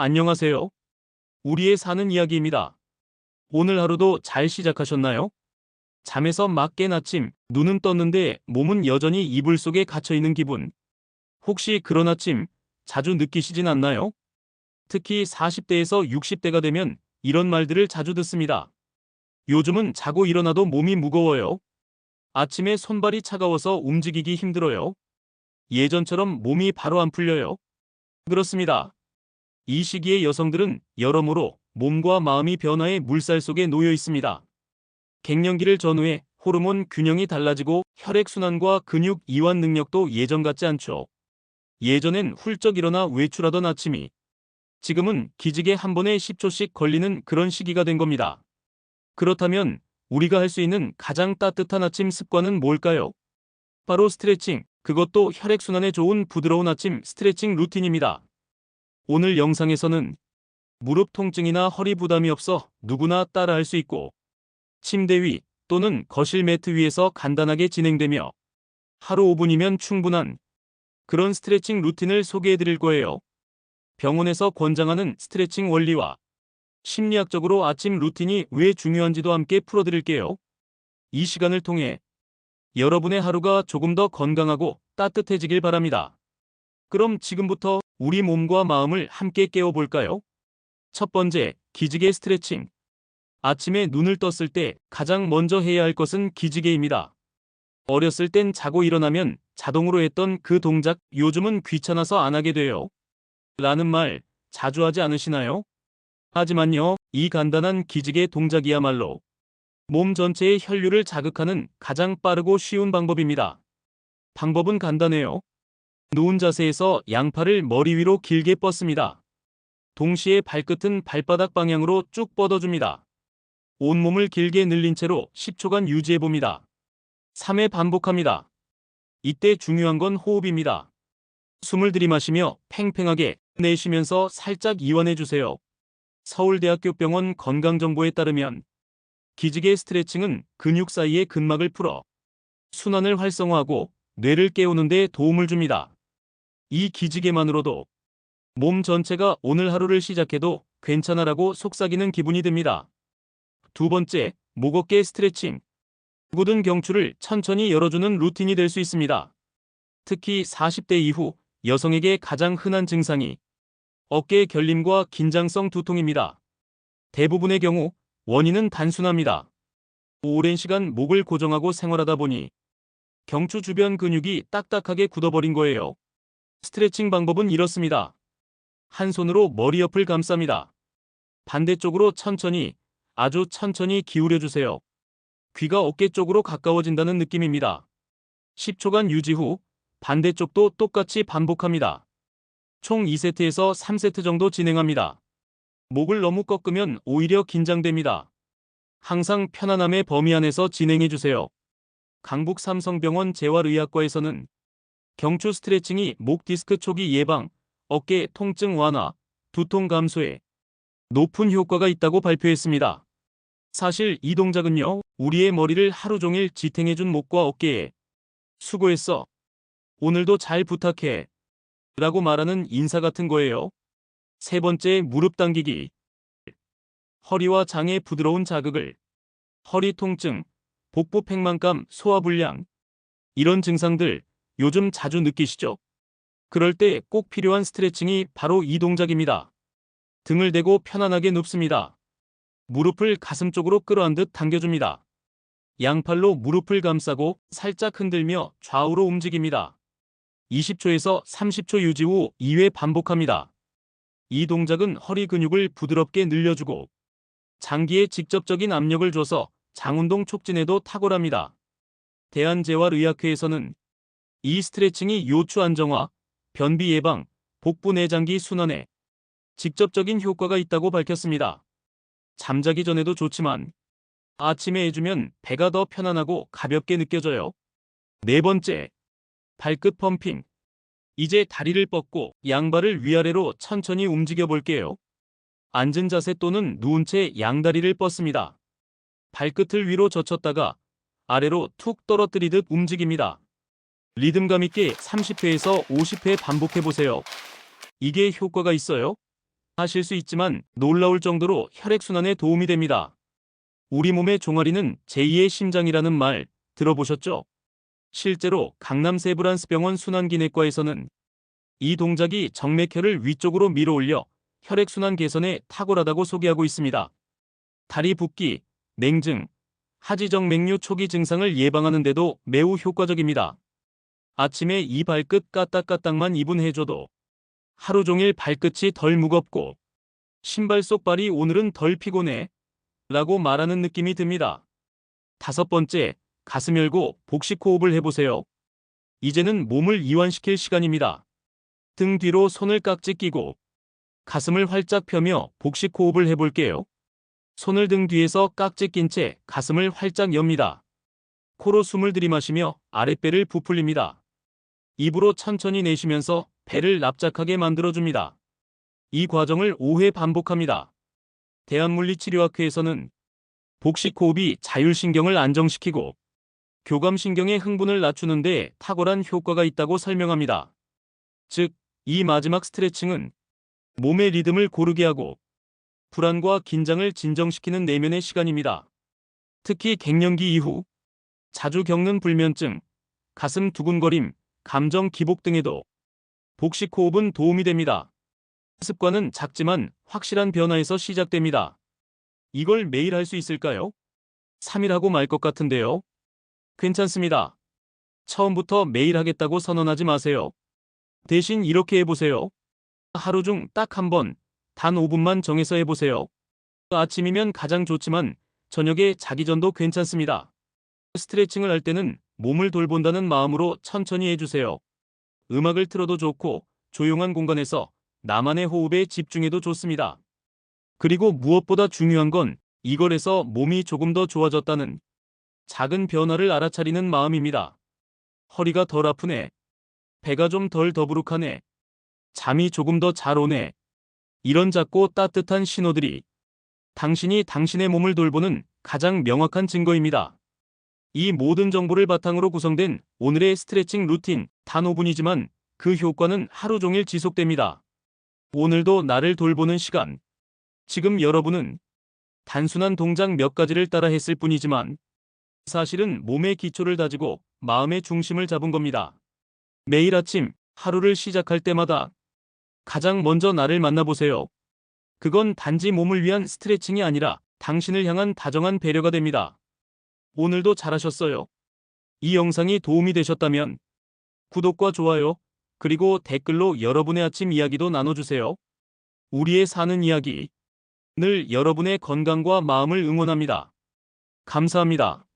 안녕하세요. 우리의 사는 이야기입니다. 오늘 하루도 잘 시작하셨나요? 잠에서 막 깬 아침, 눈은 떴는데 몸은 여전히 이불 속에 갇혀 있는 기분. 혹시 그런 아침 자주 느끼시진 않나요? 특히 40대에서 60대가 되면 이런 말들을 자주 듣습니다. 요즘은 자고 일어나도 몸이 무거워요. 아침에 손발이 차가워서 움직이기 힘들어요. 예전처럼 몸이 바로 안 풀려요. 그렇습니다. 이 시기의 여성들은 여러모로 몸과 마음이 변화의 물살 속에 놓여 있습니다. 갱년기를 전후해 호르몬 균형이 달라지고 혈액순환과 근육 이완 능력도 예전 같지 않죠. 예전엔 훌쩍 일어나 외출하던 아침이 지금은 기지개 한 번에 10초씩 걸리는 그런 시기가 된 겁니다. 그렇다면 우리가 할 수 있는 가장 따뜻한 아침 습관은 뭘까요? 바로 스트레칭, 그것도 혈액순환에 좋은 부드러운 아침 스트레칭 루틴입니다. 오늘 영상에서는 무릎 통증이나 허리 부담이 없어 누구나 따라할 수 있고 침대 위 또는 거실 매트 위에서 간단하게 진행되며 하루 5분이면 충분한 그런 스트레칭 루틴을 소개해 드릴 거예요. 병원에서 권장하는 스트레칭 원리와 심리학적으로 아침 루틴이 왜 중요한지도 함께 풀어드릴게요. 이 시간을 통해 여러분의 하루가 조금 더 건강하고 따뜻해지길 바랍니다. 그럼 지금부터 우리 몸과 마음을 함께 깨워볼까요? 첫 번째, 기지개 스트레칭. 아침에 눈을 떴을 때 가장 먼저 해야 할 것은 기지개입니다. 어렸을 땐 자고 일어나면 자동으로 했던 그 동작 요즘은 귀찮아서 안 하게 돼요. 라는 말 자주 하지 않으시나요? 하지만요, 이 간단한 기지개 동작이야말로 몸 전체의 혈류를 자극하는 가장 빠르고 쉬운 방법입니다. 방법은 간단해요. 누운 자세에서 양팔을 머리 위로 길게 뻗습니다. 동시에 발끝은 발바닥 방향으로 쭉 뻗어줍니다. 온몸을 길게 늘린 채로 10초간 유지해봅니다. 3회 반복합니다. 이때 중요한 건 호흡입니다. 숨을 들이마시며 팽팽하게 내쉬면서 살짝 이완해주세요. 서울대학교 병원 건강정보에 따르면 기지개 스트레칭은 근육 사이의 근막을 풀어 순환을 활성화하고 뇌를 깨우는 데 도움을 줍니다. 이 기지개만으로도 몸 전체가 오늘 하루를 시작해도 괜찮아라고 속삭이는 기분이 듭니다. 두 번째, 목 어깨 스트레칭. 굳은 경추를 천천히 열어주는 루틴이 될 수 있습니다. 특히 40대 이후 여성에게 가장 흔한 증상이 어깨의 결림과 긴장성 두통입니다. 대부분의 경우 원인은 단순합니다. 오랜 시간 목을 고정하고 생활하다 보니 경추 주변 근육이 딱딱하게 굳어버린 거예요. 스트레칭 방법은 이렇습니다. 한 손으로 머리 옆을 감쌉니다. 반대쪽으로 천천히, 아주 천천히 기울여주세요. 귀가 어깨 쪽으로 가까워진다는 느낌입니다. 10초간 유지 후 반대쪽도 똑같이 반복합니다. 총 2세트에서 3세트 정도 진행합니다. 목을 너무 꺾으면 오히려 긴장됩니다. 항상 편안함의 범위 안에서 진행해주세요. 강북 삼성병원 재활의학과에서는 경추 스트레칭이 목 디스크 초기 예방, 어깨 통증 완화, 두통 감소에 높은 효과가 있다고 발표했습니다. 사실 이 동작은요, 우리의 머리를 하루 종일 지탱해준 목과 어깨에 수고했어, 오늘도 잘 부탁해 라고 말하는 인사 같은 거예요. 세 번째, 무릎 당기기. 허리와 장의 부드러운 자극을 허리 통증, 복부 팽만감, 소화불량 이런 증상들 요즘 자주 느끼시죠? 그럴 때 꼭 필요한 스트레칭이 바로 이 동작입니다. 등을 대고 편안하게 눕습니다. 무릎을 가슴 쪽으로 끌어안듯 당겨줍니다. 양팔로 무릎을 감싸고 살짝 흔들며 좌우로 움직입니다. 20초에서 30초 유지 후 2회 반복합니다. 이 동작은 허리 근육을 부드럽게 늘려주고 장기에 직접적인 압력을 줘서 장운동 촉진에도 탁월합니다. 대한재활의학회에서는 이 스트레칭이 요추 안정화, 변비 예방, 복부 내장기 순환에 직접적인 효과가 있다고 밝혔습니다. 잠자기 전에도 좋지만 아침에 해주면 배가 더 편안하고 가볍게 느껴져요. 네 번째, 발끝 펌핑. 이제 다리를 뻗고 양발을 위아래로 천천히 움직여 볼게요. 앉은 자세 또는 누운 채 양다리를 뻗습니다. 발끝을 위로 젖혔다가 아래로 툭 떨어뜨리듯 움직입니다. 리듬감 있게 30회에서 50회 반복해 보세요. 이게 효과가 있어요. 하실 수 있지만 놀라울 정도로 혈액순환에 도움이 됩니다. 우리 몸의 종아리는 제2의 심장이라는 말 들어보셨죠? 실제로 강남 세브란스병원 순환기내과에서는 이 동작이 정맥혈을 위쪽으로 밀어올려 혈액순환 개선에 탁월하다고 소개하고 있습니다. 다리 붓기, 냉증, 하지정맥류 초기 증상을 예방하는 데도 매우 효과적입니다. 아침에 이 발끝 까딱까딱만 2분 해줘도 하루 종일 발끝이 덜 무겁고 신발 속 발이 오늘은 덜 피곤해 라고 말하는 느낌이 듭니다. 5번째, 가슴 열고 복식 호흡을 해보세요. 이제는 몸을 이완시킬 시간입니다. 등 뒤로 손을 깍지 끼고 가슴을 활짝 펴며 복식 호흡을 해볼게요. 손을 등 뒤에서 깍지 낀 채 가슴을 활짝 엽니다. 코로 숨을 들이마시며 아랫배를 부풀립니다. 입으로 천천히 내쉬면서 배를 납작하게 만들어줍니다. 이 과정을 5회 반복합니다. 대한물리치료학회에서는 복식 호흡이 자율신경을 안정시키고 교감신경의 흥분을 낮추는 데 탁월한 효과가 있다고 설명합니다. 즉, 이 마지막 스트레칭은 몸의 리듬을 고르게 하고 불안과 긴장을 진정시키는 내면의 시간입니다. 특히 갱년기 이후 자주 겪는 불면증, 가슴 두근거림, 감정 기복 등에도 복식 호흡은 도움이 됩니다. 습관은 작지만 확실한 변화에서 시작됩니다. 이걸 매일 할 수 있을까요? 3일 하고 말 것 같은데요. 괜찮습니다. 처음부터 매일 하겠다고 선언하지 마세요. 대신 이렇게 해보세요. 하루 중 딱 한 번, 단 5분만 정해서 해보세요. 아침이면 가장 좋지만 저녁에 자기 전도 괜찮습니다. 스트레칭을 할 때는 몸을 돌본다는 마음으로 천천히 해주세요. 음악을 틀어도 좋고 조용한 공간에서 나만의 호흡에 집중해도 좋습니다. 그리고 무엇보다 중요한 건 이걸에서 몸이 조금 더 좋아졌다는 작은 변화를 알아차리는 마음입니다. 허리가 덜 아프네. 배가 좀 덜 더부룩하네. 잠이 조금 더 잘 오네. 이런 작고 따뜻한 신호들이 당신이 당신의 몸을 돌보는 가장 명확한 증거입니다. 이 모든 정보를 바탕으로 구성된 오늘의 스트레칭 루틴, 단 5분이지만 그 효과는 하루 종일 지속됩니다. 오늘도 나를 돌보는 시간. 지금 여러분은 단순한 동작 몇 가지를 따라 했을 뿐이지만 사실은 몸의 기초를 다지고 마음의 중심을 잡은 겁니다. 매일 아침 하루를 시작할 때마다 가장 먼저 나를 만나보세요. 그건 단지 몸을 위한 스트레칭이 아니라 당신을 향한 다정한 배려가 됩니다. 오늘도 잘하셨어요. 이 영상이 도움이 되셨다면 구독과 좋아요, 그리고 댓글로 여러분의 아침 이야기도 나눠주세요. 우리의 사는 이야기. 늘 여러분의 건강과 마음을 응원합니다. 감사합니다.